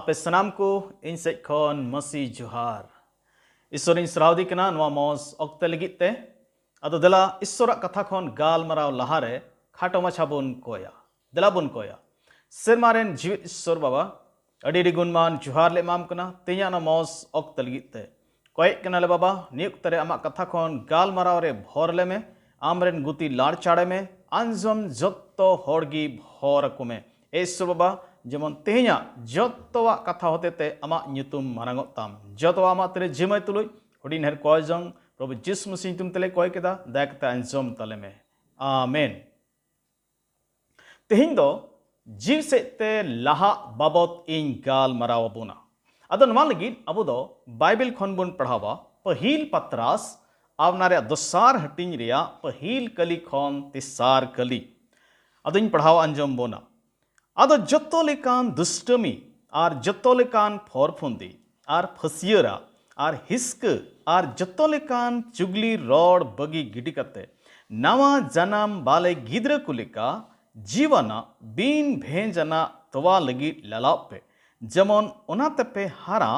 आपे सनाम को इन सेज खन मसी जुहार ईश्वर इन सरावदी कना नवा मौज ऑक्ते लगिते अदो दला ईश्वर कथा खन गाल मराव लहारे खाटो माछा बुन कोया दला बुन कोया सेरमारेन जीवित ईश्वर बाबा अडी गुणमान जुहार ले माम कना तेया ना मौज ऑक्ते लगिते कोय कना ले बाबा नियुक्त रे अमा कथा खन गाल मराव रे भोर ले में आमरेन गुती लाड़ चाड़े में आंजम जत्तो होड़गी भोर कुमे ईश्वर बाबा जेमन तेहना जत्तवा कथा होते ते अमा nyutum मारांगोताम जत्तवा अमा तेरे जिमय तुलुय हुडिन हेर कोयजंग प्रभु जिस मसीह तुम तले कोय केदा दायकता अंजम तले में आमेन तेहिं दो जीव से ते लहा बाबत इन गाल मराव बुना अदो नवा लगी अबो दो बाइबल खन बुन पढ़ावा पहिल पत्रास आवनारे दोसार हटिंग रिया पहिल कली खन तिसार कली अदो इन पढ़ावा अंजम बोना आदो जत्तो लेकान दुष्टमी आर जत्तो लेकान फोरफुंदी आर फसियरा आर हिस्क आर जत्तो लेकान चुगली रोड बगी गिडी कते नवा जनाम बाले गिद्र कुलिका जीवना बीन भेंजना तवा लगी ललापे जमन ओनाते पे हारा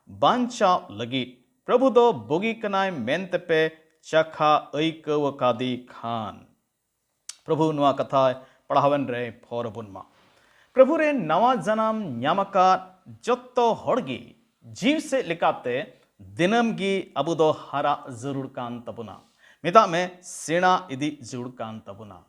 बांचा लगी प्रभु दो बोगी कनाय मेनते पे चखा ऐकवकादी खान प्रभु नुआ कथा पढ़ावन रे फोरबुनमा प्रभु रे नवा जनाम न्यामका जत्तो होड़गी जीव से लिकाते दिनम गी अबु दो हरा जरूर कान तबुना मिता में सेना इदी जरूर कान तबुना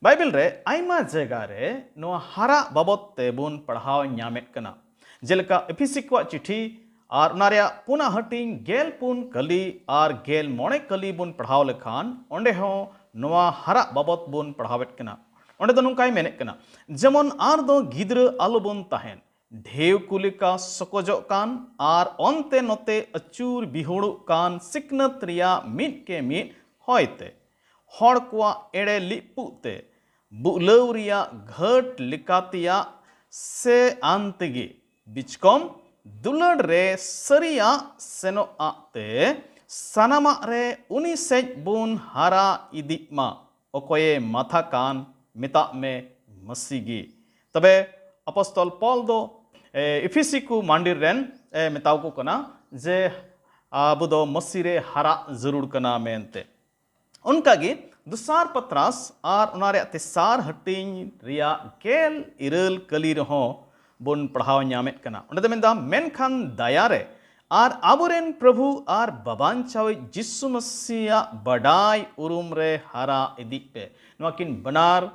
बाइबल रे आइमा जगह रे नो हरा बाबत ते बुन पढ़ाव न्यामेट कना जेलका एफिसिक्वा चिठी आर नारिया पुना हटिंग गेल पुन कली आर गेल मोणे कली बुन पढ़ाव लेखान ओंडे हो नवा हरा बाबत बुन पढ़ावेट कना ओंडे दो नुकाय मेने कना जेमन आर दो गिद्र आलो बुन ताहेन ढेव कुलिका सकोजो कान आर ओंते नोते अचूर बिहोड़ु कान सिकनत रिया मिट के मिट होयते हड़ कुआ एड़े लिपुते बुलव रिया घट लिकातिया से आंतगी बिचकम दुलड़ रे सरिया सेनो आते सनामा रे उनी सेज बुन हारा इदिमा ओकोये माथा कान मिता में मसीगी तबे अपस्तल पॉल दो इफिसी को मंदिर रेन मिताव को कना जे अब दो मसीरे हरा जरूर कना मेनते उनका गी दुसार पत्रास आर उनारे तिसार हटिंग रिया केल इरल कली रहो बुन पढ़ाव न्यामेट कना उन्हें तो मिंदा मेनखान दयारे आर आबुरेन प्रभु आर बबान चावे जिसु मसीहा बडाई उरुम रे हरा इदी पे नवाकिन बनार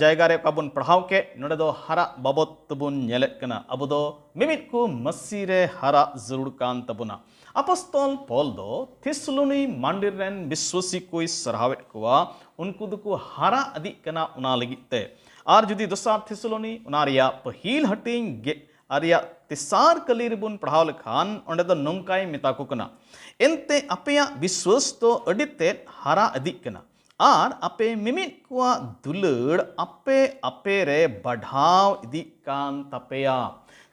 जायगा रे काबुन पढ़ाव के नोडे दो हरा बाबत तबुन नेलेट कना अब दो मिमिट को मसी रे हरा जरूर कान तबुना अपस्तल पॉल दो थिस्सलुनी मंदिर रेन विश्वासी कोई सराहवेट कुआ उनको दुको हरा अदी कना उना लगिते आर जुदी दोसार थिस्सलुनी उनारिया पहिल हटिंग गे आरिया तिसार कलीर बुन पढ़ाव लेखान ओंडे दो नंकाय मिता को कना एनते अपेया विश्वास तो अडिते हरा अदी कना आर अपे मिमिट कुआ दुलड़ अपे अपे रे बढ़ाव इदी कान तपेया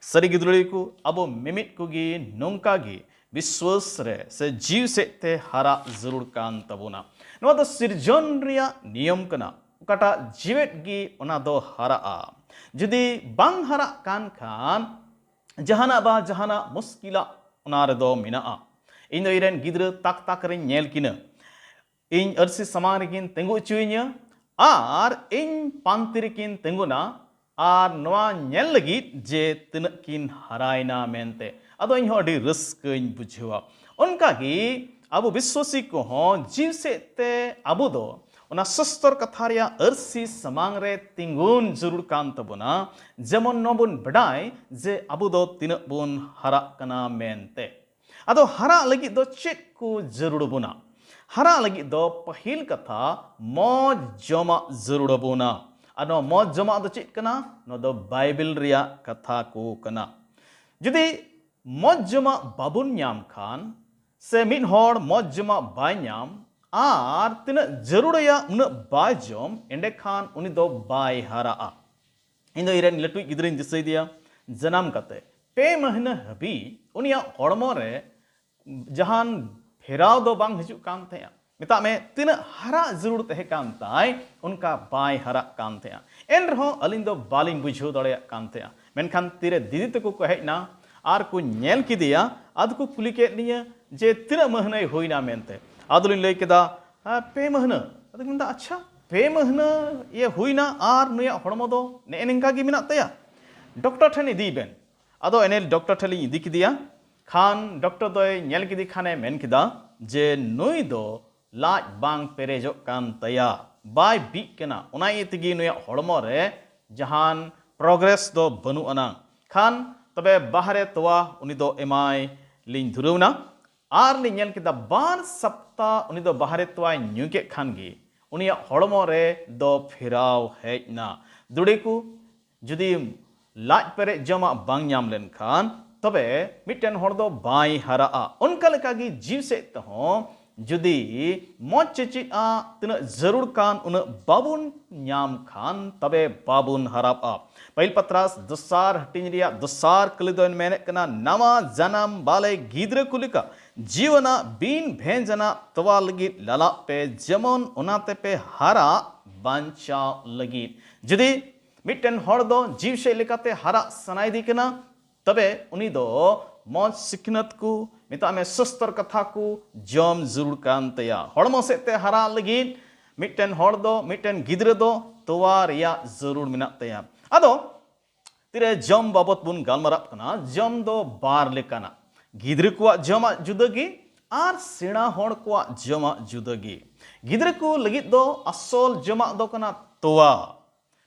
सरी गिदुड़ी को अब मिमिट को गी नोंका गी विश्वास रे से जीव से ते हरा जरूर कान तबुना नवा दो सिरजन रिया नियम कना कटा जीवेट गी उना दो हरा आ जुदी बांग हरा कान खान जहाना बा जहाना मुस्किला उना रे दो मिना आ इन दो इरेन गिद्र ताक ताक रे नेल किना इन अर्सी समान रिकिन तेंगु चुइnya आर इन पांति रिकिन तेंगुना आर नवा नेल लगी जे तिनक किन हरायना मेनते अदो इन अडी रस्कइन बुझवा उनका गी अबो विश्वासी को हो जीव से ते अबो दो उना सस्तर कथारिया अर्सी समांग रे तिंगुन जरूर कान तबुना जेमन नबुन बडाय जे अबो दो तिनक बुन हरा कना मेनते अदो हरा लगी दो चेक को जरूर बुना हरा लगी दो पहिल कथा मौज जमा जरूर बुना अनो मौज जमा दो चेक कना नो दो बाइबल रिया कथा को कना जुदी मौज जमा बाबुन न्याम खान से मिन होड़ मौज जमा बाय न्याम आर तिना जरूर या उन बाय जम एंडे खान उनी दो बाय हरा आ इन दो इरेन लटुई गिदरिन दिसई दिया जनाम कते पे महीना हबी उनिया होड़मो रे जहान फेराव दो बांग हिजुक कान थे मिता में तीन हरा जरूर तहे कान ताय उनका बाय हरा कान थे एन रहो अलिन दो बालिंग बुझो दड़े कान थे मेनखान तीरे दीदी तको को हेजना आर को नेल किदिया आद को कुली के निया जे तीना महीना होइना मेनते आदुलिन लई केदा पे महीना आद मिंदा अच्छा पे महीना ये होइना आर नुया हड़मो दो ने निंका गी मिना तया डॉक्टर ठन इदी बेन आदो एने डॉक्टर ठली इदी किदिया खान डॉक्टर दोय नेल किदी खाने मेन किदा जे नुई दो लाज बांग पेरेजो कान तया बाय बी केना उना इतिगी नुया हड़मो रे जहान प्रोग्रेस दो बनु अना खान तबे बाहरे तोवा उनी दो एमाय लिंग धुरौना आर लिंग नेल किदा बार सप्ताह उनी दो बाहरे तोवा न्यूके खान गी उनिया हड़मो रे दो फिराव हेजना दुड़ेकु जुदी लाज पेरे जमा बांग ᱧᱟᱢ ᱞᱮᱱᱠᱷᱟᱱ तबे मिट्टन हर दो बाई हराआ उनका लेका गी जीव से तहों जुदी मौज चिचिआ तिना जरूर कान उन बाबुन ᱧᱟᱢ खान तबे बाबुन हराआ पहिल पत्रास दुसार हटिंजरिया दुसार कलिदोन मेने कना नवा जन्म बाले गिद्र कुलिका जीवना बीन भेंजना तवा लगी लला पे जमन उनाते पे हरा बांचा लगी जुदी मिट्टन हर दो जीव से लेकाते हरा सनाई दी कना तबे उनी दो मौज सिखनत को मिता में सस्तर कथा को जम जरूर कान तया हड़मो सेते हरा लगी मिट्टन हर दो मिट्टन गिद्र दो तोवा रिया जरूर मिना तया आदो तिरे जम बाबत बुन गालमराब कना जम दो बार लेकाना गिद्र को जमा जुदगी आर सेना हड़ को जमा जुदगी गिद्र को लगी दो असल जमा दो कना तोवा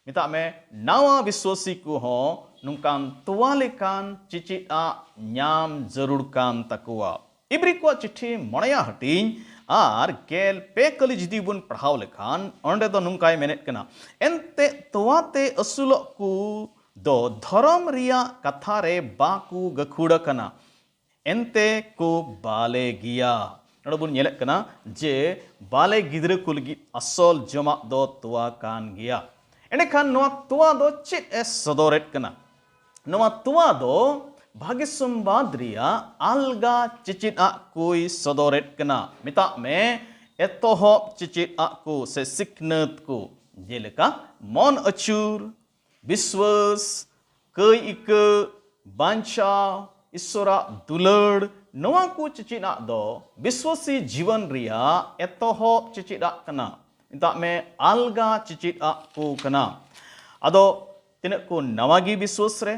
मिता में नावा विश्वासी को हो नुकान तोवा लेकान चिचिआ ᱧᱟᱢ जरूर कान तकुआ इब्री को चिट्ठी मणया हटिंग आर गेल पे कली जिदी बुन पढ़ाव लेखान ओंडे दो नुकाय मेनेट कना एनते तोवाते असुलो को दो धर्म रिया कथा रे बाकू गखुड़ कना एनते को बाले गिया नड़ बुन नेलेक कना जे बाले गिद्र को लगी असल जमा दो तोवा कान गिया एने खान नोआ तोवा दो चिट ए सदोरेट कना नोआ तोवा दो भाग्य संवाद रिया अलगा चिचिआ कोई सदोरेट कना मिता में एतोहब चिचिआ को से सिखनत को जेलेका मन अचूर विश्वास कई इक बांचा ईश्वरा दुलड़ नोआ को चिचिआ दो विश्वासी जीवन रिया एतोहब चिचिआ कना मिता में अलगा चिचिआ को कना अदो तिनक को नवागी विश्वास रे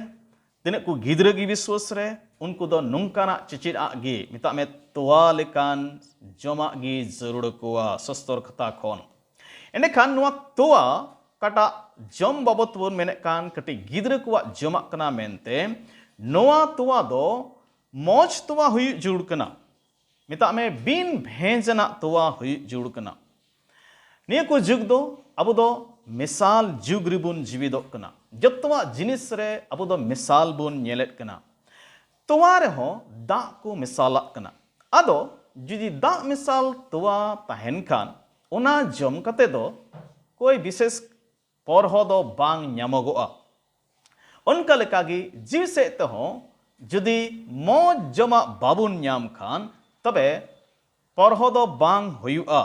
तिनक को गिद्र की विश्वास रे उनको दो नुंकाना चिचिआ गी मिता में तोवा लेकान जमा गी जरूर कोआ सस्तर खता खोन एने खान नुआ तोवा कटा जम बाबत बोन मेने कान कटी गिद्र को जमा कना मेनते नोआ तोवा दो मौज तोवा हुई जुड़ कना मिता में बिन भेंजना तोवा हुई जुड़ कना निया को जुग दो अब दो मिसाल जुग रिबुन जीविदो कना जत्तवा जिनिस रे अब दो मिसाल बुन नेलेट कना तोवा रे हो दा को मिसाला कना आदो जुदी दा मिसाल तोवा तहन खान उना जम कते दो कोई विशेष परहो दो बांग ᱧᱟᱢᱚᱜᱚᱜᱼᱟ उनका लेकागी जीव से हो जुदी मौज जमा बाबुन ᱧᱟᱢ खान तबे परहो दो बांग हुयुआ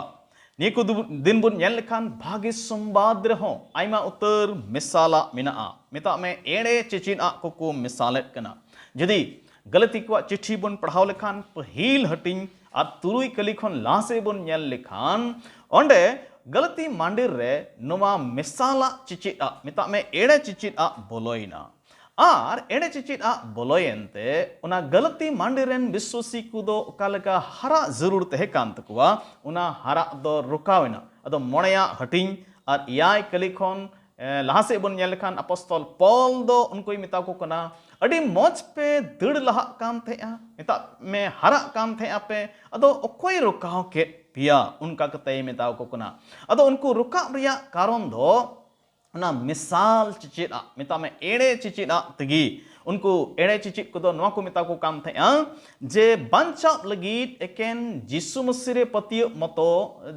निको दिन बुन नेल लेखान भाग्य संवाद रहो आइमा उतर मिसाला मिना मिता में एड़े चिचिना को मिसालेट कना जदी गलती को चिट्ठी बुन पढ़ाव लेखान पहिल हटिंग आ तुरुई कली खन लासे बुन नेल लेखान ओंडे गलती मांडिर रे नोवा मिसाला चिचिआ मिता में एड़े चिचिआ बोलोइना आर एड़े चिचिआ बोलोयनते उना गलती मांडिरेन विश्वासी को दो कालका हरा जरूर तहे कान तकुआ उना हरा दो रुकावेना अदो मोणया हटिंग आर याय कलिखोन लहासे बन नेल खान अपॉस्टल पॉल दो उनको मिता को कना अडी मौज पे दड़ लहा काम थे मिता में हरा काम थे पे अदो ओकोय रुकाव के पिया उनका कते मिता को कना अदो उनको रुका रिया कारण दो ना मिसाल चिचिआ मिता में एड़े चिचिआ तगी उनको एड़े चिचित को दो नवा को मिता को काम थे जे बांचा लगीत एकेन जिसु मसीह रे पति मतो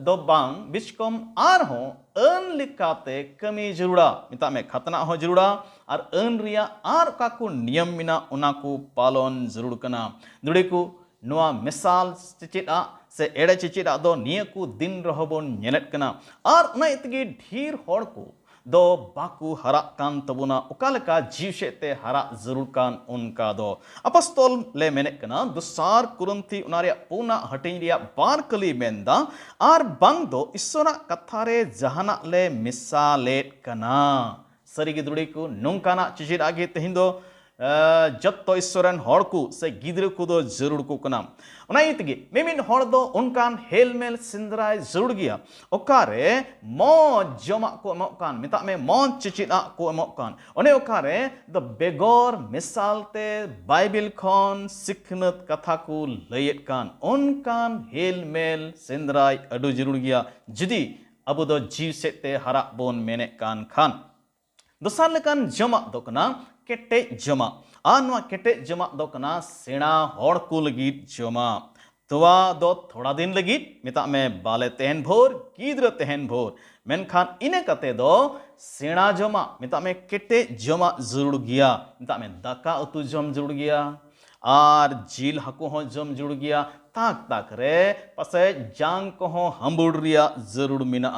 दो बांग बिचकम आर हो अन लिकाते कमी जरूरा मिता में खतना हो जरूरा और अन रिया आर का को नियम मिना उना को पालन जरूर कना दुड़े को नवा मिसाल चिचिआ से एड़े चिचिआ दो निया को दिन रहबोन नेलेट कना और उना इतगी ढेर होड़ को दो बाकू हरा कान तबुना उकालका जीव सेते हरा जरूर कान उनका दो अपस्तोल ले मेने कना दुसार कुरंती उनारे पूना हटिंग रिया बार कली मेंदा आर बंग दो ईश्वरा कथारे जहाना ले मिसालेट कना सरी गिदुड़ी को नोंकाना चिचिर आगे तहिंदो जत्तो ईश्वरन हड़ को से गिद्र को दो जरूर को कना उनाइतगी मिमिन हड़ दो उनकान हेलमेल सिंदराय जरूर गया ओकारे मौज जमा को एमोकान मिता में मौज चिचिना को एमोकान ओने ओकारे द बेगोर मिसालते बाइबिल खन सिखनत कथा को लयत कान उनकान हेलमेल सिंदराय अडु जरूर गया जुदी अबु दो जीव सेते हरा बोन मेने कान खान दोसार लेकान जमा दो कना केटे जमा आनवा केटे जमा दो कना सेना हड़ को लगित जमा तोवा दो थोड़ा दिन लगित मिता में बाले तेहन भोर गिद्र तेहन भोर मेनखान इने कते दो सेना जमा मिता में केटे जमा जरूर गया मिता में दाका उतु जम जरूर गया आर जील हको हो जम जुड़ गया ताक ताक रे पसे जांग को हो हम्बुड़ रिया जरूर मिना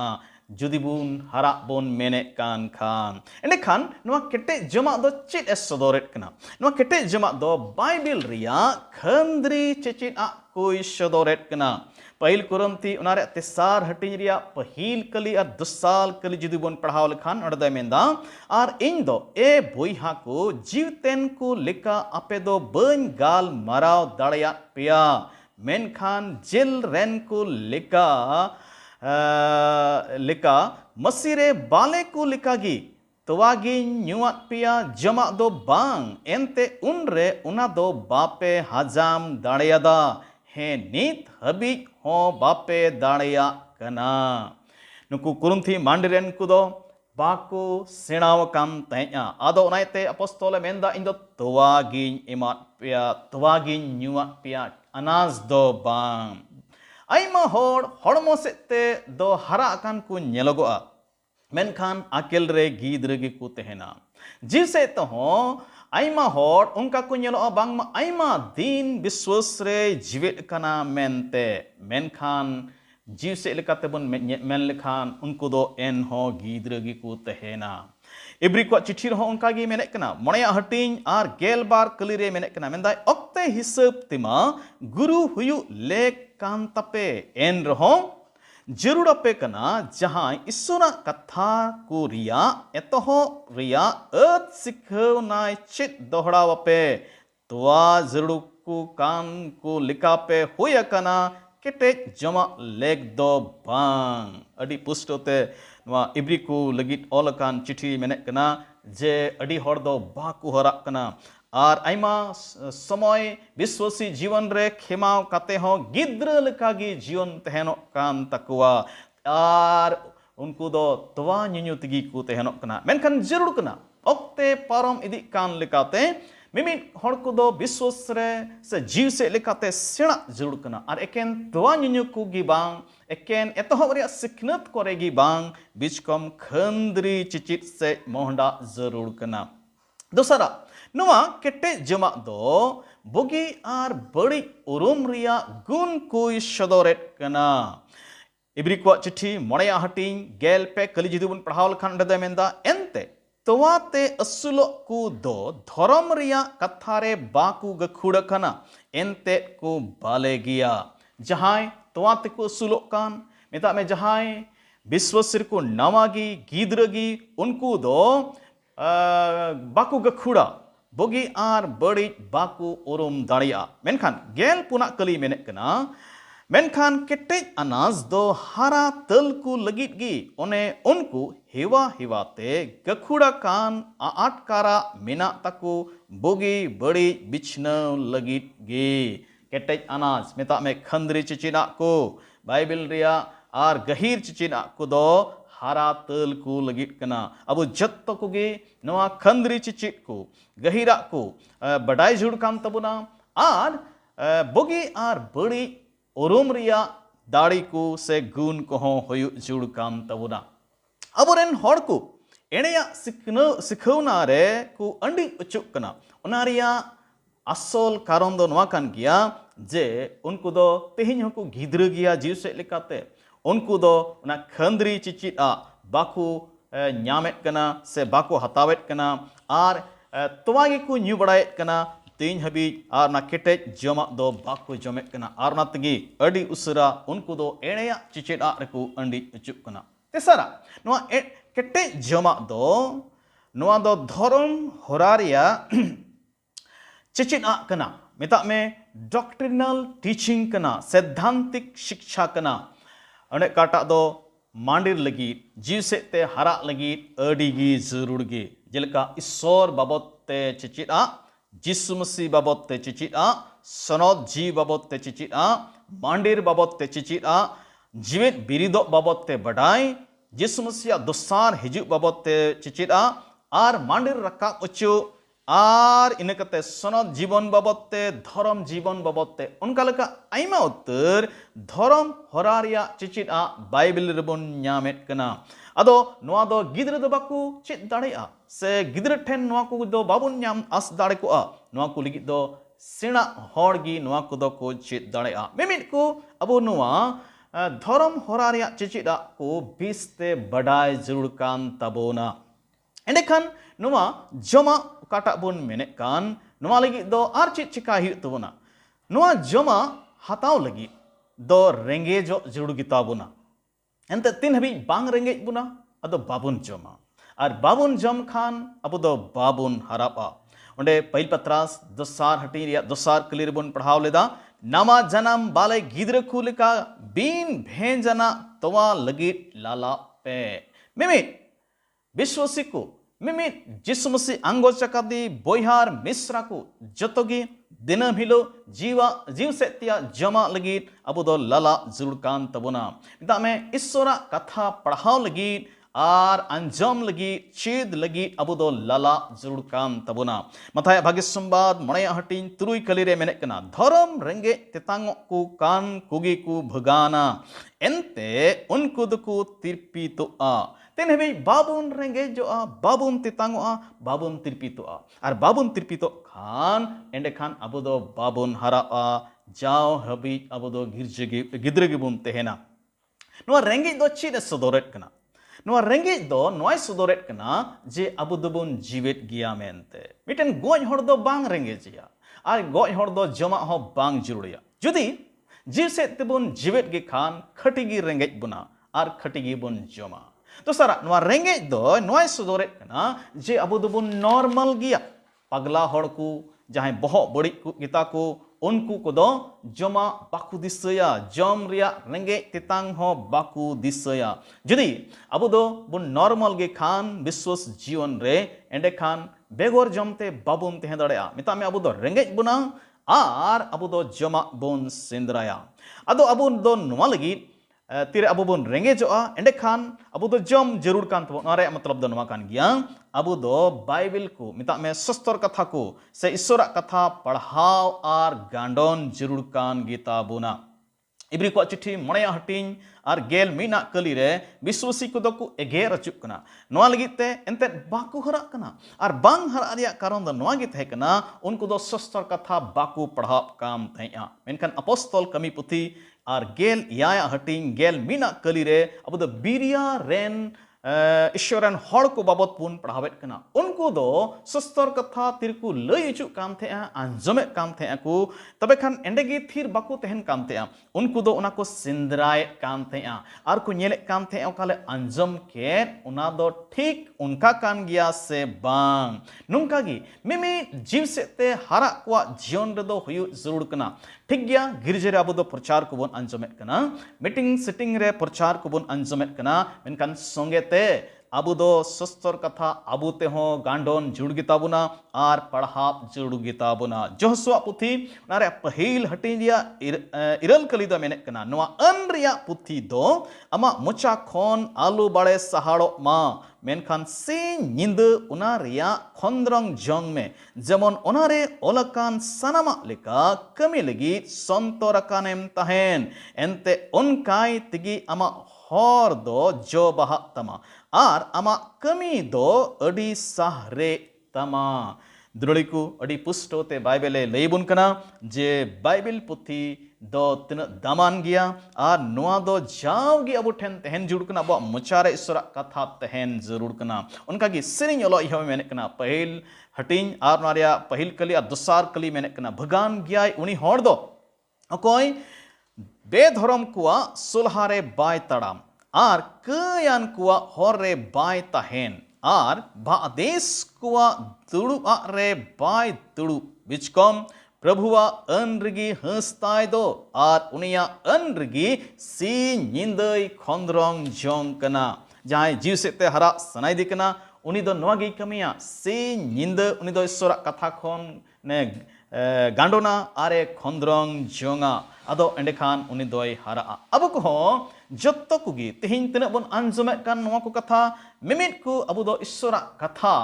जुदी बुन हरा बोन मेने कान खान एंडे खान नवा केटे जमा दो चिट एस सदोरेट कना नवा केटे जमा दो बाइबिल रिया खंद्री चिचिट आ कोई सदोरेट कना पहिल कुरंती उनारे तेसार हटिंग रिया पहिल कली और दुसाल कली जुदी बुन पढ़ाव लखान अड़दे मेंदा आर इन दो ए बोइहा को जीवतेन को लिका अपे दो बन गाल मराव दड़या पिया मेनखान जिल रेन को लिका लिका मसीरे बाले को लिकागी तवागी न्युआत पिया जमा दो बांग एंते उनरे उना दो बापे हजाम दाड़ियादा हे नीत हबी हो बापे दाड़िया कना नुकु कुरुंथी मांडरेन कुदो बाको सेणाव काम तैया आदो उनाइते अपस्तोले मेंदा इंदो तवागी इमात पिया तवागी न्युआत पिया अनाज दो बांग आइमा होड़ हड़मो सेते दो हरा अकान को नेलोगोआ मेनखान अकेल रे गिद्र गे को तेहना जीव से तो हो आइमा होड़ उनका को नेलोआ बांग मा आइमा दिन विश्वास रे जीवित कना मेनते मेनखान जीव से लेकाते बन मेन लेखान उनको दो एन हो गिद्र गे को तेहना इब्री को चिट्ठी रहो उनका गी मेने कना मणया हटिंग आर गेल बार कली रे मेने कना मेंदाय ओक्ते हिसाब तिमा गुरु हुयु लेक कान तपे एन रहो जरूर अपे कना जहां ईश्वरा कथा को रिया एतहो रिया अर्थ सिखव नाय चित दोहड़ा वपे तवा जरूर को कान को लिका पे होया कना केटे जमा लेग दो बांग अडी पुष्टोते नवा इब्री को लगित ओलकान चिठी मेने कना जे अडी हड़ दो बाकु हराक कना आर आइमा समय विश्वासी जीवन रे खेमाव काते हो गिद्र लकागी जीवन तहनो कान तकुआ आर उनको दो तवा न्युन्यु तगी को तहनो कना मेनखान जरूर कना ओक्ते पारम इदी कान लेकाते मिमित हड़ को दो विश्वास रे से जीव से लेकाते सेना जरूर कना आर एकेन तवा न्युन्यु को गी बांग एकेन एतहो रिया सिखनत करेगी बांग बिचकम खंद्री चिचित से मोहंडा जरूर कना दोसरा नवा केटे जमा दो बुगी आर बड़ी उरुम रिया गुण कोई सदोरेट कना इब्री को चिट्ठी मणया हटिंग गेल पे कली जुदी बुन पढ़ाव लखान डदे मेंदा एंते तवाते असुलो को दो धर्म रिया कथारे बाकू गखुड़ कना एंते को बाले गिया जहां तवाते को असुलो कान मिता में जहां विश्वसिर को नवागी गिद्रगी उनको दो बाकू गखुड़ा बोगी आर बड़ी बाकू उरुम दाड़िया मेनखान गेल पुना कली मेने कना मेनखान केटे अनाज दो हरा तल को लगित गी ओने उनको हेवा हेवाते गखुड़ा कान आटकारा मिना तको बोगी बड़ी बिछना लगित गी केटे अनाज मिता में खंद्री चिचिना को बाइबिल रिया आर गहीर चिचिना को दो हरा तल को लगित कना अब जत्तो को गे नवा खंद्री चिचित को गहीरा को बड़ाई जुड़ काम तबुना आर बोगी आर बड़ी उरुम रिया दाड़ी को से गुण को होयु जुड़ काम तबुना अबोरेन हड़ को एणेया सिखवना रे को अंडी उचुक कना उना रिया असल कारण दो नवा कान गिया जे उनको दो तेहिन हको गिद्र गिया जीव से लेकाते उनको दो ना खंद्री चिचित आ बाकू ᱧᱟᱢᱮᱫ ᱠᱟᱱᱟ ᱥᱮ ᱵᱟᱠᱚ ᱦᱟᱛᱟᱣᱮᱫ ᱠᱟᱱᱟ ᱟᱨ ᱛᱚᱣᱟ ᱜᱮᱠᱚ ᱧᱩ ᱵᱟᱲᱟᱭᱮᱫ ᱠᱟᱱᱟ ᱛᱮᱦᱮᱧ ᱦᱟᱹᱵᱤᱡ ᱟᱨ ᱚᱱᱟ ᱠᱮᱴᱮᱡ ᱡᱚᱢᱟᱜ ᱫᱚ ᱵᱟᱠᱚ ᱡᱚᱢᱮᱫ ᱠᱟᱱᱟ ᱟᱨ ᱚᱱᱟ ᱛᱮᱜᱮ ᱟᱹᱰᱤ ᱩᱥᱟᱹᱨᱟ ᱩᱱᱠᱩ ᱫᱚ ᱮᱲᱮᱭᱟᱜ ᱪᱮᱪᱮᱫᱟᱜ ᱨᱮᱠᱚ ᱟᱺᱰᱤᱡ ᱚᱪᱩᱜ ᱠᱟᱱᱟ᱾ ᱛᱮᱥᱟᱨᱟᱜ ᱱᱚᱣᱟ ᱠᱮᱴᱮᱡ ᱡᱚᱢᱟᱜ ᱫᱚ ᱱᱚᱣᱟ ᱫᱚ ᱫᱷᱚᱨᱚᱢ ᱦᱚᱨᱟ ᱨᱮᱭᱟᱜ ᱪᱮᱪᱮᱫᱟᱜ ᱠᱟᱱᱟ, ᱢᱮᱛᱟᱜ ᱢᱮ ᱰᱚᱠᱴরিনাল টিচিং ᱠᱟᱱᱟ, ᱥᱤᱫᱽᱫᱷᱟন্তিক শিক্ষা ᱠᱟᱱᱟ। ᱚᱸᱰᱮ ᱚᱠᱟᱴᱟᱜ ᱫᱚ ᱢᱟᱸᱰᱮᱨ ᱞᱟᱹᱜᱤᱫ ᱡᱤᱣ ᱥᱮᱫ ᱛᱮ ᱦᱟᱨᱟᱜ ᱞᱟᱹᱜᱤᱫ ᱟᱹᱰᱤᱜᱮ ᱡᱟᱹᱨᱩᱲ ᱜᱮ, ᱡᱮᱞᱮᱠᱟ ᱤᱥᱥᱚᱨ ᱵᱟᱵᱚᱫ ᱛᱮ ᱪᱮᱪᱮᱫᱼᱟ, ᱡᱤᱥᱩ ᱢᱟᱹᱥᱤ ᱵᱟᱵᱚᱫ ᱛᱮ ᱪᱮᱪᱮᱫᱼᱟ, ᱥᱚᱱᱚᱛ ᱡᱤ ᱵᱟᱵᱚᱫ ᱛᱮ ᱪᱮᱪᱮᱫᱼᱟ, ᱢᱟᱸᱰᱮᱨ ᱵᱟᱵᱚᱫ ᱛᱮ ᱪᱮᱪᱮᱫᱼᱟ, ᱡᱤᱣᱮᱫ ᱵᱤᱨᱤᱫᱚᱜ ᱵᱟᱵᱚᱫ ᱛᱮ ᱵᱟᱰᱟᱭ, ᱡᱤᱥᱩ ᱢᱟᱹᱥᱤᱭᱟᱜ ᱫᱚᱥᱟᱨ ᱦᱤᱡᱩᱜ ᱵᱟᱵᱚᱫ ᱛᱮ ᱪᱮᱪᱮᱫᱼᱟ ᱟᱨ ᱢᱟᱸᱰᱮᱨ ᱨᱟᱠᱟᱵ ᱚᱪᱚ ᱟᱨ ᱤᱱᱟᱹ ᱠᱟᱛᱮ ᱥᱚᱱᱚᱛ ᱡᱤᱵᱚᱱ ᱵᱟᱵᱚᱫ ᱛᱮ ᱫᱷᱚᱨᱚᱢ ᱡᱤᱵᱚᱱ ᱵᱟᱵᱚᱫ ᱛᱮ ᱚᱱᱠᱟ ᱞᱮᱠᱟ ᱟᱭᱢᱟ ᱩᱛᱟᱹᱨ धर्म हरा चेचिद बाइबल रेबन नामेद कना। अदो नोआ दो गिद्र दो बाकू चेद दाड़ेया से गिद्र ठेन नोआ को दो बाबुन नाम आस दाड़े को नोआ को लिगिद दो सेना हर गी नोआ को दो को चेद दाड़ेया मिमिद को अबो नोआ धर्म हरा चेचिद को बिस्ते बडाय जरूर कान तबोना। एंडेखान नोआ जमा काटा बोन मेने कान नोआ लगिद दो आर चेद चिका हियु तबोना। नोआ जमा हताव लगी दो रेंगेजो जरूर गिताबोना। एंते तीन हबी बांग रेंगेज बुना अदो बाबुन जमा और बाबुन जम खान अबो दो बाबुन हरापा। ओंडे पहिल पत्रास दोसार हटी रिया दोसार कली रेबन पढ़ाव लेदा नामा जनाम बाले गिद्र को लेका बीन भेंजना तवा लगित लाला पे मिमित विश्वासी को मिमित जिसु मसीह आंगो चकादी बोयहार मिश्रा को जतोगी दिनम हिलो जीव सेतिया जमा लगित अबो दो लाला जरूर कान तबोना। मिता में ईश्वरा कथा पढ़ाव लगित आर अंजम लगित चेद लगित अबो दो लाला जरूर कान तबोना। मथाय भाग्य संवाद मणया हटिन तुरुई कलीरे मेने कना धर्म रेंगे तेतांगो को कान कुगी को भगाना एंते उनको दको तिरपी तो आ तेन हबी बाबुन रेंगे जो बाबुन तेतांगो बाबुन तिरपी तो और बाबुन तिरपी तो खान एंडे खान अबो दो बाबुन हरा जाओ हबी अबो दो गिद्र गिबुन तेहेना। नोआ रेंगे दो चीज सदोरेट कना नोआ रेंगे दो नोय सदोरेट कना जे अबो दोबुन जीवेत गिया मेनते मिटन गोज हर दो बांग रेंगे जिया और गोज हर दो जमा हो बांग जरूरिया जुदी जीव से तेबुन जीवेत गे खान खटिगी रेंगे बुना और खटिगी बुन जमा। तो सारा नोआ रेंगे दो नोय सदोरेट कना जे अबो दोबुन नॉर्मल गिया पगला हड़ को जहां बहो बड़ी को गिता को उनको को दो जमा बाकू दिसया जम रिया रेंगे तेतांग हो बाकू दिसया जुदी अबो दो बुन नॉर्मल गे खान विश्वास जीवन रे एंडे खान बेगोर जमते बाबुन तेहे दड़ेया मिता में अबो दो रेंगे बुना आर अबो दो जमा बोन सेंद्राया। अदो अबो दो नोआ लगी तीरे अबो बोन रेंगेजोआ एंडे खान अबो दो जम जरूर कान तबो नारे मतलब दो नोआ कान गिया अबो दो बाइबल को मिता में सस्तर कथा को से ईश्वरा कथा पढ़ाव आर गांडोन जरूर कान गीता बुना। इब्री को चिट्ठी मणया हटिंग और गेल मीना कली रे विश्वासी को दको एगेर अचुक कना नोआ लगिते एंते बाकू हरा कना और बांग हरा रिया कारण दो नोआ गे तहे कना उनको दो सस्तर कथा बाकू पढ़ाव काम तहेया मेनखान अपोस्तल कमी पुथी और गेल याया हटिंग गेल मीना कली रे अब दो बीरिया रेन ईश्वरन हड़ को बाबत पुन पढ़ावेत कना उनको दो सस्तर कथा तिरकु लई इचु काम थे आंजमे काम थे को तबे खान एंडेगी थिर बाकू तहन काम थे उनको दो उना को सिंदराय काम थे आर को नेले काम थे ओकाले अंजम के उना दो ठीक उनका कान गया से बांग नुंका गी मिमी जीव से ते हारा को जीवन रे दो हुयु जरूर कना ठीक गया गिरजे रे अबो दो प्रचार को बोन अंजमेत कना मीटिंग सिटिंग रे प्रचार को बोन अंजमेत कना मेनकान संगे अबो दो सस्तर कथा अबो ते हो गांडोन जुड़ गिताबुना आर पढ़ाप जुड़ गिताबुना जोहसुआ पुथी नारे पहिल हटिंडिया इरल कली दो मेने कना नोआ अन रिया पुथी दो अमा मुचा खोन आलू बाड़े सहाड़ो मा मेनखान से निंद उना रिया खोंद्रंग जंग में जेमन उनारे ओलकान सनामा लेका कमी लगी संतोरकानेम तहेन एंते उनकाय तिगी अमा हर दो जो बहा तमा आर अमा कमी दो अडी सहरे तमा द्रोड़ी को अडी पुष्टोते बाइबले लईबुन कना जे बाइबल पुथी दो तिन दामान गया और नोआ दो जाओगी अब ठेन तहन जुड़ कना अब मुचारे ईश्वर कथा तहन जरूर कना उनका की सिरिंग ओलो इहो मेने कना पहिल हटिंग और नारिया पहिल कली और दुसार कली मेने कना भगान गया उनी हर दो अकोय बेधरम कुआ सुलहारे बाय तड़ाम और कयान कुआ हरे बाय तहन और बादेश कुआ दुड़ु रे बाय दुड़ु बिचकम प्रभुआ अनरगी हंसताय दो और उनिया अनरगी सी निंदई खंद्रंग जोंग कना जहां जीव सेते हरा सनाई दिकना उनी दो नोगी कमिया सी निंद उनी दो ईश्वर कथा खन ने गांडोना आरे खंद्रंग जोंगा अदो एंडेखान उनी दोय हरा अब को जत्तो कुगी तिहिन तिना बन आंजमे कान नोआ को कथा मिमिट को अबु दो ईश्वर कथा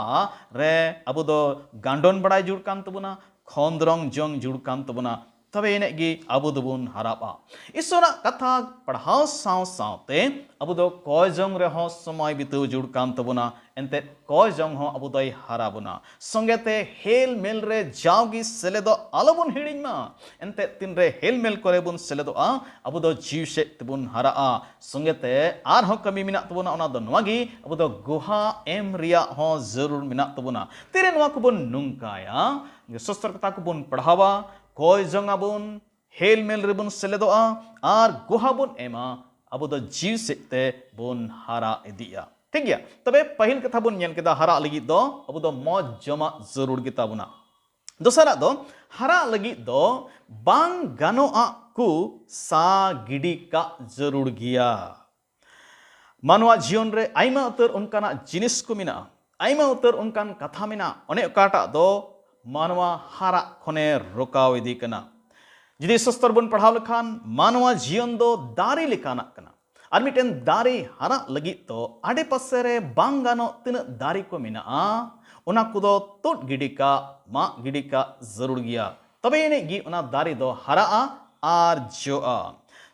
रे अबु दो गांडोन बड़ाई जुड़ कान तबुना खंद्रंग जोंग जुड़ कान तबुना तबे इने गी अबु दोबुन हराबा ईश्वर कथा पढ़ाओ साव सावते अबु दो कय जोंग रे हो समय बितु जुड़ कान तबुना एंते कय जोंग हो अबु दोय हराबुना संगेते हेल मेल रे जाओगी सेले दो आलोबुन हिडिंग मा एंते तिन रे हेल मेल करे बुन सेले दो अबु दो जीव से तबुन हरा संगेते आर हो कमी मिना तबुना ओना दो नवागी अबु दो गुहा एम रिया हो जरूर मिना तबुना तेरे नवा को बुन नुंकाया सस्त्र कथा को बुन पढ़ावा कोई जंगाबुन हेल मेल रेबुन सेलेदोआ और गुहाबुन एमा अबु दो जीव सेते बुन हरा इदिया ठीक गया तबे पहिल कथा बुन नेल केदा हरा लगी दो अबु दो मौज जमा जरूर गिता बुना दोसरा दो हरा लगी दो बांग गानोआ कु सा गिडी का जरूर गिया मानवा जीवन रे आइमा उतर उनकाना जिनिस को मिना आइमा उतर उनकान कथा मिना ओने ओकाटा दो मानवा हारा खने रोकाव इदी कना जुदी सस्तर बन पढ़ाव लखान मानवा जीवन दो दारी लेकाना कना और मिटेन दारी हारा लगी तो आडे पासे रे बांगानो तिन दारी को मिना उना कुदो तोट गिडी का मा गिडी का जरूर गिया तबे ने गी उना दारी दो हरा आर जो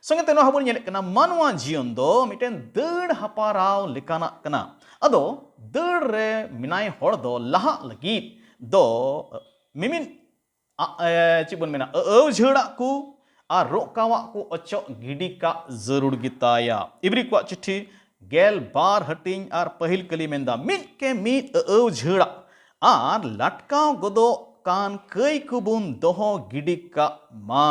संगे तेनो हबुन नेले कना मानवा जीवन दो मिटेन दड़ हपाराव लेकाना कना अदो दड़ रे मिनाय होड़ दो लहा लगी दो मिमिन चिबन मेना झड़ा को और रोकावा को अचो गिडी का जरूर गिताया इब्री को चिट्ठी गेल बार हटिंग और पहिल कली मेंदा मिट के मिट झड़ा और लटकाव गदो कान कई कुबुन दोहो गिडी का मा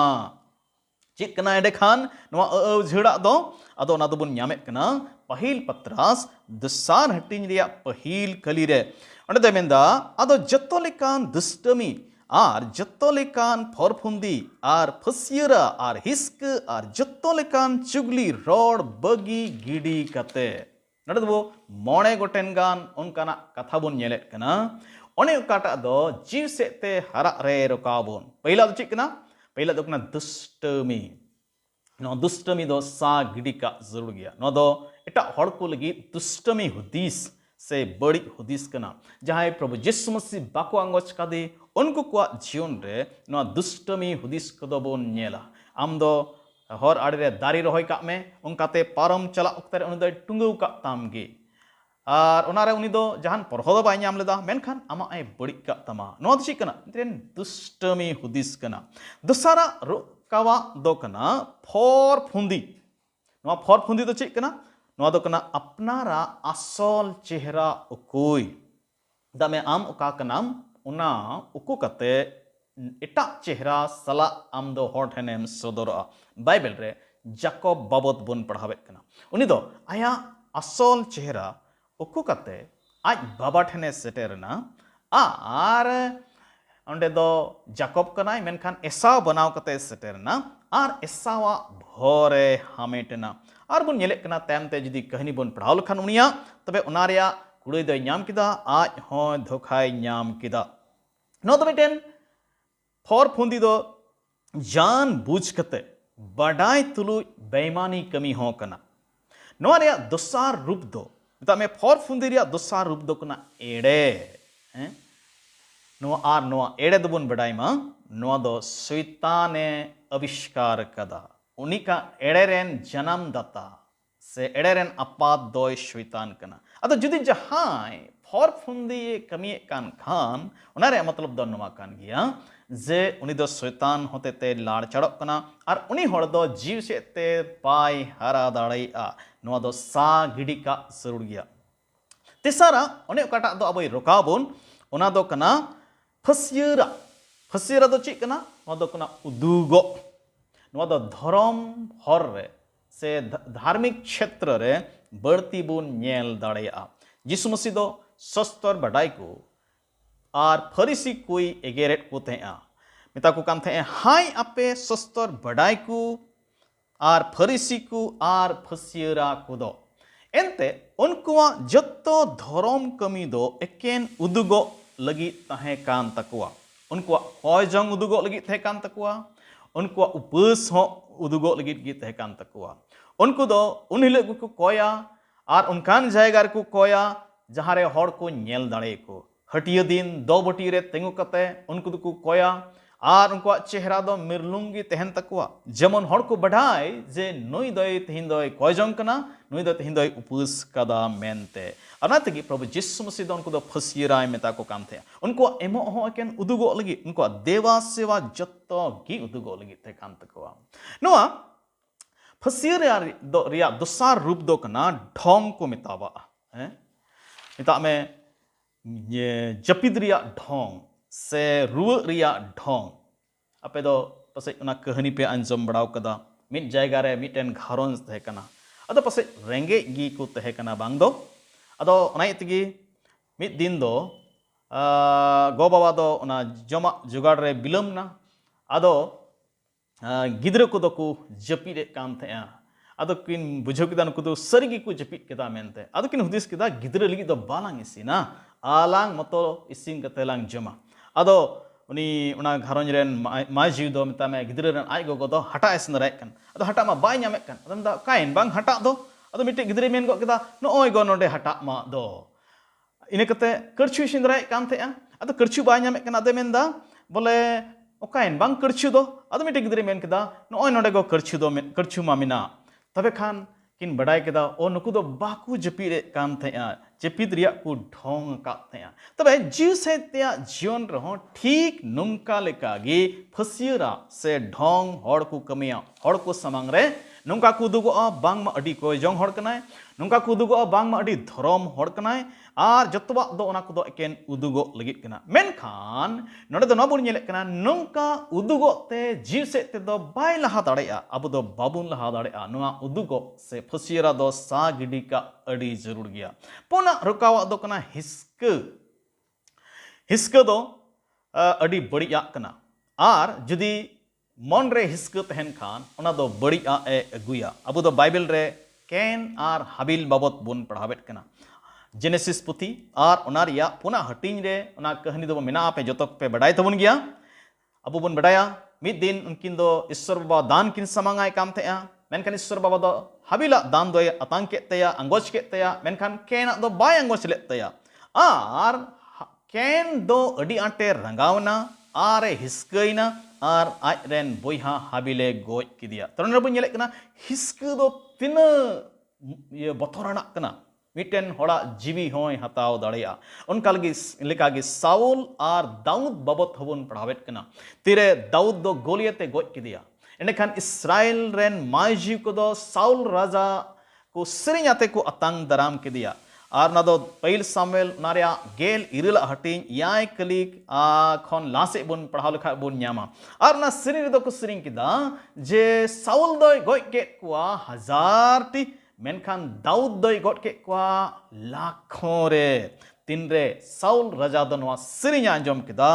चित कना एडे खान नवा झड़ा दो अदो ना दोबुन न्यामे कना पहिल पत्रास दसार हटिंग रिया पहिल कली रे अंडे देमेंदा अदो जत्तो लेकान दुष्टमी आर जत्तो लेकान फरफुंदी आर फसियरा आर हिस्क आर जत्तो लेकान चुगली रोड बगी गिडी कते नडे दो मोणे गोटेन गान उनकाना कथा बुन नेलेत कना ओने ओकाटा दो जीव सेते हरा रे रोकाबुन पहिला दो चिक कना पहिला दो कना दुष्टमी नो दुष्टमी दो सा गिडी का जरूर गया नो दो एटा हड़ को लगी दुष्टमी हुदीस से बड़ी हुदीस कना जहां प्रभु यीशु मसीह बाको आंगोच कादे उनको को जीवन रे नो दुष्टमी हुदीस कदो बोन नेला आम दो हर आड़े रे दारी रहोय का में उनकाते पारम चला उक्तर उन दो टुंगु का तामगे और उनारे उनी दो जहान परहो बाय नाम लेदा मेनखान आमा ए बड़ी का तमा नो दि कना तेन दुष्टमी हुदीस कना दसारा रोकावा दो कना फोर फुंदी नो फोर फुंदी दो चिक कना नवा दो कना अपनारा असल चेहरा उकुई दामे आम उका कनाम उना उकु कते एटा चेहरा सला आम दो हॉट हेनेम सदोरा बाइबल रे जाकोब बाबत बुन पढ़ावे कना उनी दो आया असल चेहरा उकु कते आज बाबा ठेने सेटेरना आर अंडे दो जाकोब कनाय मेनखान एसाव बनाव कते सेटेरना आर एसावा भोरे हामेटना और बुन नेले कना तैमते जुदी कहानी बुन पढ़ाव लखान उनिया तबे उनारिया कुड़ई दो नाम किदा आज हो धोखाय नाम किदा नो तो मिटेन फोर फुंदी दो जान बूझ कते बडाय तुलु बेईमानी कमी हो कना नोआ रे दोसार रूप दो ता में फोर फुंदी रे दोसार रूप दो कना एड़े नोआ एड़े दो बुन बडाय मा नोआ दो शैताने आविष्कार कदा उनी का एड़ेरेन जन्म दाता से एड़ेरेन अपात दोय शैतान कना अतो जुदी जहां हर फुंदी कमी कान खान उनारे मतलब दो नवा कान गया जे उनी दो शैतान होते ते लाड़ चढ़क कना और उनी हड़ दो जीव से ते पाई हरा दाड़ई आ नवा दो सा गिडी का जरूर गया तेसारा उन्हें कटा दो अब रोकाबोन उना दो कना फसियरा फसियरा दो चिक कना नवा दो कना उदुगो नवा दो धर्म हर रे से धार्मिक क्षेत्र रे बढ़ती बुन नेल दाड़ेया यीशु मसीह दो सस्तर बडाई को और फरीसी कोई एगेरेट को थे मिता को काम थे हाय आपे सस्तर बडाई को और फरीसी को और फसियरा को दो एंते उनकुआ जत्तो धर्म कमी दो एकेन उदुगो लगी तहे कान तकुआ उनकुआ होय जंग उदुगो लगी तहे कान तकुआ उनकुआ उपस हो उदुगो लगी गी तहे कान तकुआ उनको दो उन हिलोग को कोया और उनकान जायगा को कोया जहाँ रे हड़ को नेल दाड़े को हटिया दिन दो बटी रे तेंगु कते उनको दो को कोया और उनको चेहरा दो मिरलुंगी तहन तकुआ जमन हड़ को बढ़ाए जे नई दय तिहिन दय कोय जंग कना नई दय तिहिन दय उपस कदा मेनते अनातगी प्रभु यीशु मसीह दो उनको दो फसियराय मेता को काम थे उनको एमो हो केन उदुगो लगी उनको देवा सेवा जत्तो गी उदुगो लगी ते काम तकुआ नोआ फसियरा दो रिया दोसार रूप दो कना ढोंग को मितावा हैं मिता में ये जपिद रिया ढोंग से रुआ रिया ढोंग अपे दो पसे उना कहानी पे अंजम बड़ाव कदा मिट जायगा रे मिटेन घारोंज तहे कना अदो पसे रेंगे गी को तहे कना बांग दो अदो उना इतगी मिट दिन दो गो बाबा दो उना जमा जुगाड़ रे बिलम ना अदो गिद्र को दो को जपिद काम थे अदो किन बुझो किदा नुको दो सरगी को जपिद किदा मेनते अदो किन हुदिस किदा गिद्र लगी दो बालांग इसिना आलांग मतो इसिंग कतेलांग जमा अदो उनी उना घरोंज रेन माजी दो मिता में गिद्र रेन आय गो दो हटा इसन रे कन अदो हटा मा बाय न्यामे कन अदम दा काइन बांग हटा दो अदो मिटे गिद्र मेन गो किदा नो ओय गो नोडे हटा मा दो इने कते करछु इसिन रे काम थे अदो करछु बाय न्यामे कन अदे मेन दा बोले ओकाइन बांग करछु दो अदो मिटे गिद्र मेन किदा नो ओय नोडे गो करछु मा मिना तबे खान किन बड़ाई केदा ओ नुकु दो बाकू जपीद काम थे जपीद रिया को ढोंग का थे तबे जीव से त्या जीवन रहो ठीक नुमका लेकागी फसियरा से ढोंग हड़ को कमिया हड़ को समांग रे नुमका को दुगो बांग मा अडी को जंग हड़ कनाय नुमका को दुगो बांग मा अडी धर्म हड़ कनाय आर जतवा दो ओना को दो एकेन उदुगो लगित कना मेनखान नोडे दो नबुन नेले कना नुमका उदुगो ते जीव से ते दो बाय लहा दाड़ेया अब दो बाबुन लहा दाड़ेया नुआ उदुगो से फसियरा दो सा गिडी का अडी जरूर गया पुना रुकावा दो कना हिस्क दो अडी बड़िया कना आर जुदी मन रे हिस्क तहन खान ओना दो बड़िया ए अगुया अब दो बाइबल रे कैन आर हाबिल बाबत बुन पढ़ावेट कना जेनेसिस पुथी और उनारिया पुना हटिंग रे उना कहानी दो मेना पे जतक पे बड़ाई तबन गया अब बन बड़ाया मिद दिन उनकिन दो ईश्वर बाबा दान किन समांगाय काम थे मेनखान ईश्वर बाबा दो हाबिला दान दो अतांग के तया अंगोच के तया मेनखान केन दो बाय अंगोच ले तया आर केन दो अडी आटे रंगावना आरे हिस्कइना आर आज रेन बोइहा हाबिले गोज किदिया तरन रबन नेले कना हिस्क दो तिन ये बतोराना कना मिटेन होड़ा जीवी होय हताव दाड़िया उनका लगी साउल और दाऊद बाबत हबन पढ़ावेट कना तिरे दाऊद दो गोलियते गोज किदिया एंडखान इस्राएल रेन मायजी को दो साउल राजा को सिरियाते को अतांग दराम किदिया और ना दो पहिल सामुएल नारिया गेल इरल हटिंग याय कलिक खन लासे बन पढ़ाव लेखा बन न्यामा और ना सिरिंग दो को सिरिंग किदा जे साउल दो गोज के कुआ हजार टी मेनखान दाऊद दई गट के कुआ लाखों रे तीन रे साउल राजा दो नवा सिरिंग आंजम किदा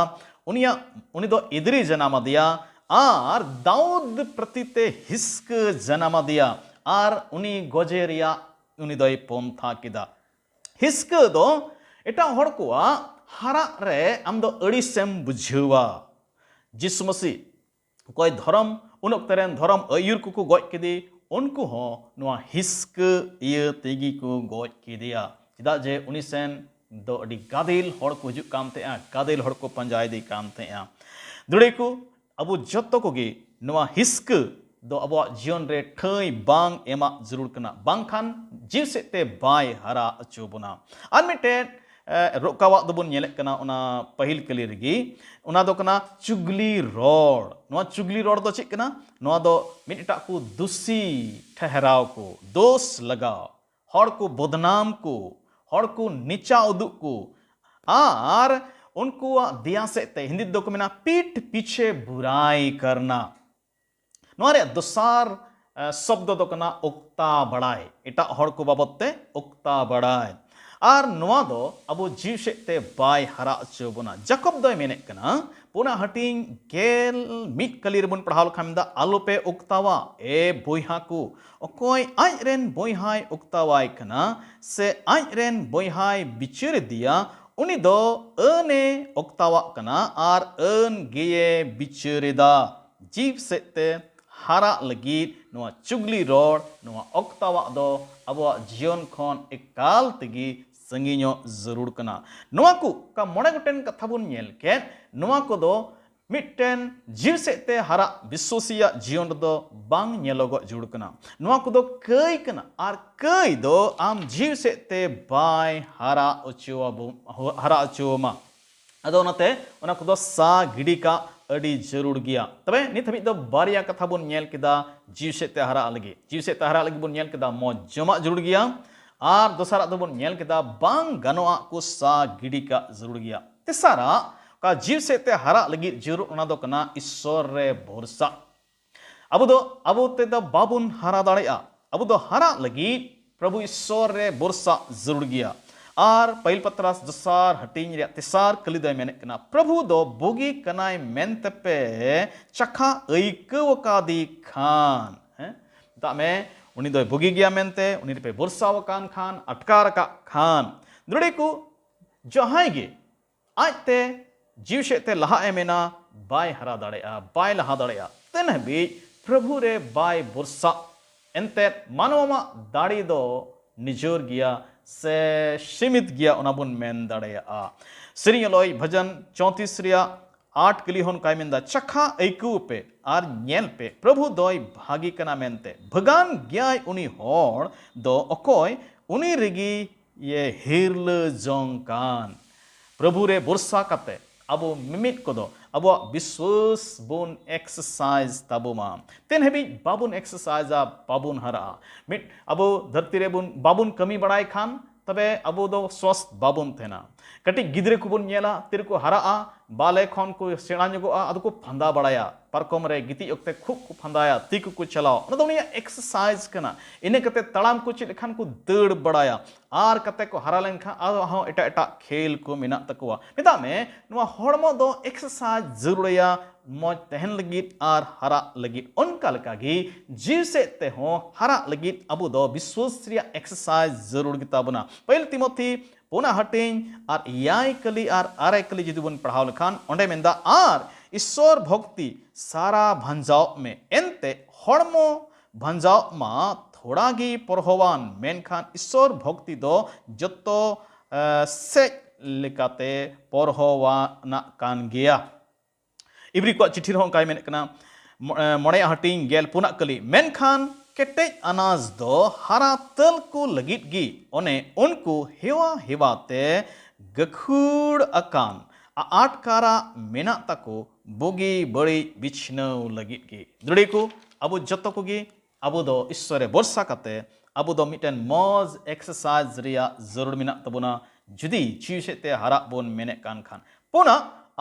उनी दो इदरी जनामा दिया और दाऊद प्रतिते हिस्क जनामा दिया और उनी गोजेरिया उनी दई पोंथा किदा हिस्क दो एटा हड़ कुआ हारा रे आम दो अड़ीसेम बुझेवा जिसु मसीह कोई धर्म उन तेरेन धर्म अयुर को गज किदी उनको हो नुआ हिस्क ये तेगी को गोज किदिया चिदा जे उनी सेन दो अडी गादिल हड़ को हजु काम थे गादिल हड़ को पंजाय दी काम थे दुड़े को अब जत्तो को गे नुआ हिस्क दो अब जीवन रे ठई बांग एमा जरूर कना बांग खान जीव से ते बाय हरा अचो बना और मिटे रोकावा दबुन नेलेक कना ओना पहिल कली रगी ओना दो कना चुगली रोड नोआ चुगली रोड दो चिक कना नोआ दो मिटा को दुसी ठहराव को दोष लगाओ हड़ को बदनाम को हड़ को नीचा उदुक को आर उनको दिया से ते हिंदी दो को मिना पीठ पीछे बुराई करना नोरे दोसार शब्द दो कना उक्ता बड़ाई इटा हड़ को बाबते उक्ता बड़ाई आर नोआ दो अबो जीव सेते बाय हरा अचो बोना जकब दो मेने कना पुना हटिंग गेल मिट कली रबुन पढ़ाव लखामदा आलोपे उक्तावा ए बोइहा को ओकोय आज रेन बोइहाय उक्तावाय कना से आज रेन बोइहाय बिचर दिया उनी दो अने उक्तावा कना आर अन गिये बिचरेदा जीव सेते हरा लगित नोआ चुगली रोड नोआ उक्तावा दो अबो जीवन खन एकाल तगी संगीनो जरूर कना नोआ को का मोड़े गोटेन कथा बुन नेल के नोआ को दो मिट्टेन जीव सेते हरा विश्वसिया जीवन दो बांग नेलोगो जुड़ कना नोआ को दो कई कना आर कई दो आम जीव सेते बाय हरा अचुमा अदो नते ओना को दो सा गिडी का अड़ी जरूर गया तबे नित हबी दो बारिया कथा बुन नेल केदा जीव सेते हरा लगी बुन नेल केदा मो जमा जरूर गया आर दोसारा दो बुन नेल केदा बांग गनोआ को सा गिडी का जरूर गया तेसारा का जीव सेते हरा लगी जरूर ओना दो कना ईश्वर रे भरोसा अबो ते दो बाबुन हरा दाड़ेया अबो दो हरा लगी प्रभु ईश्वर रे भरोसा जरूर गया आर पहिल पत्रास दोसार हटिंग रे तेसार कली दो मेने कना प्रभु दो बोगी कनाय मेनते पे चखा ऐकव कादी खान हैं ता में उनी दो बोगी गया मेनते उनी पे भरोसा वकान खान अटकार का खान दृढ़ को जहां गे आजते जीव सेते लहा एमेना बाय हरा दाड़ेया बाय लहा दाड़ेया तेन भी प्रभु रे बाय भरोसा एनते मानवमा दाड़ी दो निजोर गया से सीमित गया उनाबुन मेन दाड़ेया श्री लोई भजन 34 रिया 8 कली होन काय मेंदा चखा ऐकू पे आर नेल पे प्रभु दोय भागी कना मेनते भगान गयाय उनी होड़ दो अकोय उनी रिगी ये हिरल जोंकान प्रभु रे भरोसा काते अबो मिमिट को दो अबो विश्वास बुन एक्सरसाइज तबुमा तेन हेबी बाबुन एक्सरसाइज बाबुन हरा मिट अबो धरती रे बुन बाबुन कमी बड़ाई खान तबे अबो दो स्वस्थ बाबुन थेना कटी गिद्रे को बुन नेला तिर को हरा बाले खन को सेणा ᱧᱚᱜᱚᱜᱼᱟ अदो को फंदा बड़ाया परकम रे गिति ओक्ते खूब को फंदाया तिक को चलाओ न दो एक्सरसाइज कना इने कते तड़ाम को चेद खान को दड़ बड़ाया आर कते को हरा लेन खान आ हो एटा एटा खेल को मिना तकवा मिता में नुआ हड़मो दो एक्सरसाइज जरूरया मौज तहन लगित आर हरा लगित उनका लगी जीव से ते हो हरा लगित अबो दो विश्वासरिया एक्सरसाइज जरूर गिता बना पहिल तिमोथी पुना हटिंग आर याय कली आर आरे कली जुदी बन पढ़ाव लखान ओंडे मेंदा आर ईश्वर भक्ति सारा भंजाव में एनते हड़मो भंजाव मा थोड़ा गी परहोवान मेनखान ईश्वर भक्ति दो जतो से लेकाते परहोवाना कान गया इब्री को चिट्ठी रहों काय मेने कना मोड़े हटिंग गेल पुना कली मेनखान केटेज अनाज दो हरा तल को लगित गी ओने उनको हेवा हेवाते गखुड़ अकान आटकारा मेना तको बोगी बड़ी बिछनव लगित गी दृढ़ को अबो जतो को गी अबो दो ईश्वरे भरोसा काते अबो दो मिटन मौज एक्सरसाइज रिया जरूर मिना तबुना जुदी जीव सेते हरा बोन मेने कान खान पुना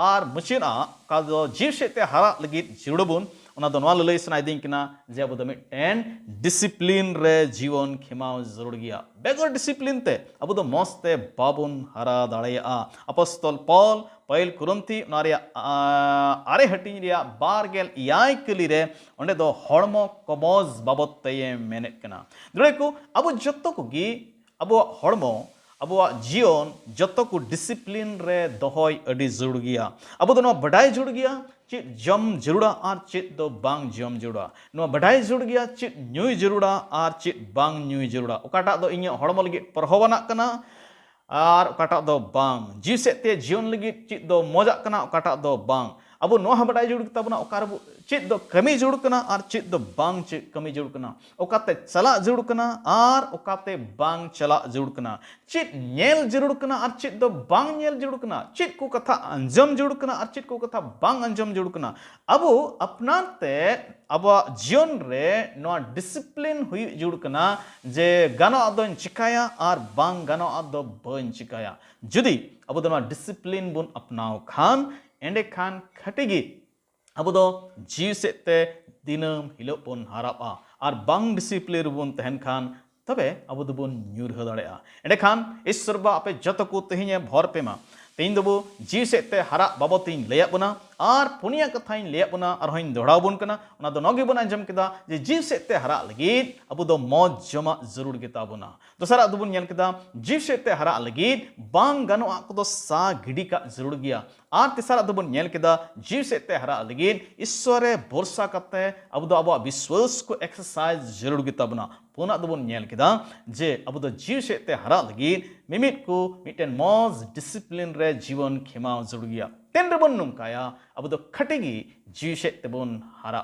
आर मुचिना का दो जीव सेते हरा लगित जुड़बुन ओना दो नवा ललई सनाइदिं किना जे अबो दो मिटन डिसिप्लिन रे जीवन खिमाव जरूर गया बेगर डिसिप्लिन ते अबो दो मस्ते बाबुन हरा दाड़ेया अपस्तल पॉल पहिल कुरंती नारिया आरे हटिंग रिया बारगेल याय कली रे ओंडे दो हड़मो कमोज बाबत ते मेने कना दड़े को अबो जत्तो को गी अबो हड़मो अबो जीवन जत्तो को डिसिप्लिन रे दोहय अडी जरूर गया अबो दो बडाय जुड़ गया चित जम जरूरा आर चित दो बांग जम जरूरा नो बडाय जुड़ गया चित न्यूय जरूरा आर चित बांग न्यूय जरूरा ओकाटा दो इᱧ हड़मो लगी परहोवाना कना आर ओकाटा दो बांग जीव सेते जीवन लगी चित दो मजा कना ओकाटा दो बांग अब नो बड़ा जुड़ तबना चेद दो कमी जुड़ कना और चेद दो बांग चे कमी जुड़ कना ओकाते चला जुड़ कना और ओकाते बांग चला जुड़ कना चेद नेल जुड़ कना और चेद दो बांग नेल जुड़ कना चेद को कथा अंजम जुड़ कना और चेद को कथा बांग अंजम जुड़ कना अब अपनाते अब जीवन रे नो डिसिप्लिन हुई जुड़ कना जे गानो अदो चिकाया और बांग गानो अदो बन चिकाया जुदी अब दो डिसिप्लिन बुन अपनाओ खान एंडे खान खटेगी अब दो जीव सेते दिनम हिलो बन हारापा और बांग डिसिप्लिन बुन तहन खान तबे अब दो बुन न्यूर दाड़ेया एंडे खान ईश्वर बा आपे जत को तेहिने भर पेमा तेहिन दबो जीव सेते हारा बाबतिन लैया बना और पुनिया कथाइन लैया बना और हइन दोहराव बन कना ओना दो नगे बन अंजम केदा जे जीव सेते हारा लगिद अब दो मौज जमा जरूर गेता बना दोसरा दो बन केदा जीव सेते हारा लगिद बांग गानो को दो सा गिडी का जरूर गया और तीसरा दो बन केदा जीव सेते हारा लगिद ईश्वरे भरोसा करते अब दो अब विश्वास को एक्सरसाइज जरूर गेता बना पुना दो बन केदा जे अब दो जीव सेते हारा लगिद मिमिट को मिटेन मौज डिसिप्लिन रे जीवन खेमाव जरूर गया तेन बन नुकाया अब दो खटेगी जीव से तेबन हारा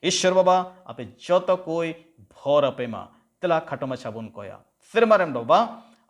ईश्वर बाबा आपे जत कोई भर अपेमा तेला खटो मछा बन कोया सिरमारेम बाबा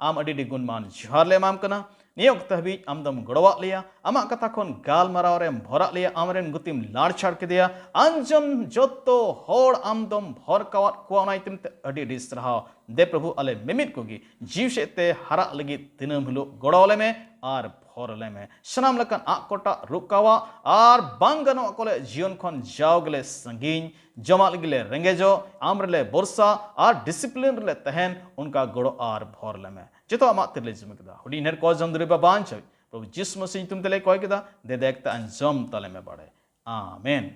आम अडी गुणमान जोहार ले माम कना नियोग तहबी आमदम गड़वा लिया आमा कथा खन गाल मरावरे भरा लिया आमरेन गुतिम लाड़ छाड़ के दिया अंजम जतो होड़ आमदम भर कवात कुआना इतम ते अडी सरहा दे प्रभु अले मिमित कोगी जीव सेते हरा लगी दिनम हिलो गड़वले में और भरले में सनाम लकन आकोटा रुकावा और बांगनो अकोले जीवन खन जाओगले संगीन जमा लगले रेंगेजो आमरले बोरसा और डिसिप्लिन ले तहन उनका गड़ो और भरले में जितो आमा तिरले जिमकदा हुडी नेर को जंदरे बाबान छ प्रभु जिस मसीह तुम तले कोय केदा दे देखता अंजम तले में बड़े आमीन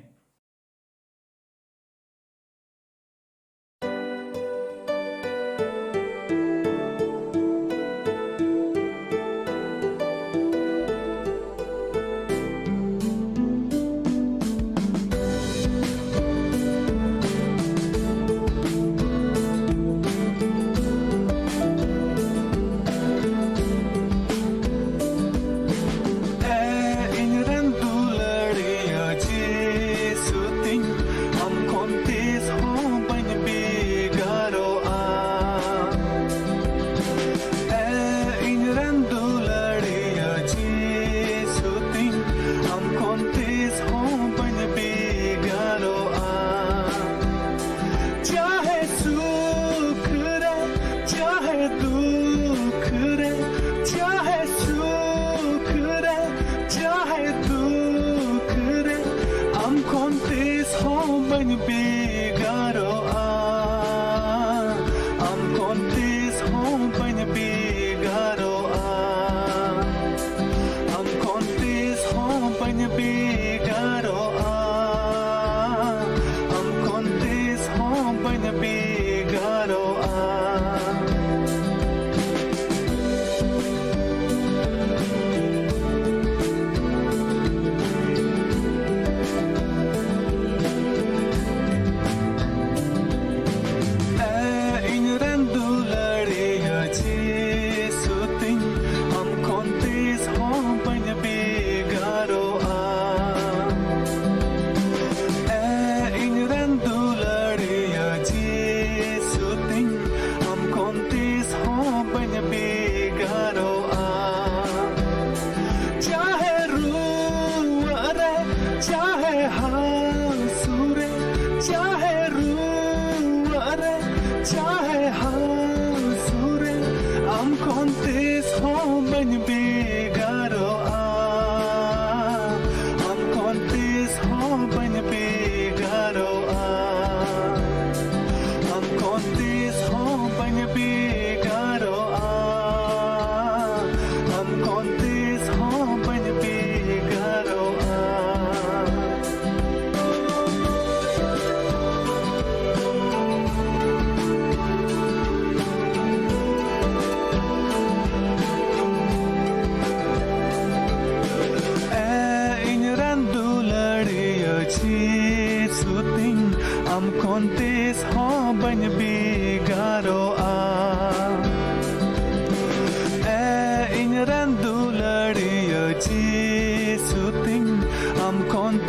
I'm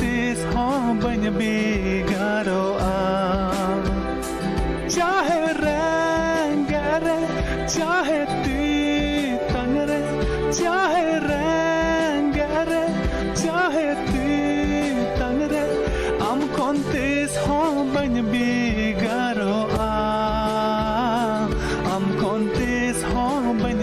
चाहे ती तंगरे चाहे रंगरे चाहे ती tangre am kontes hon ban bigaro am kontes hon ban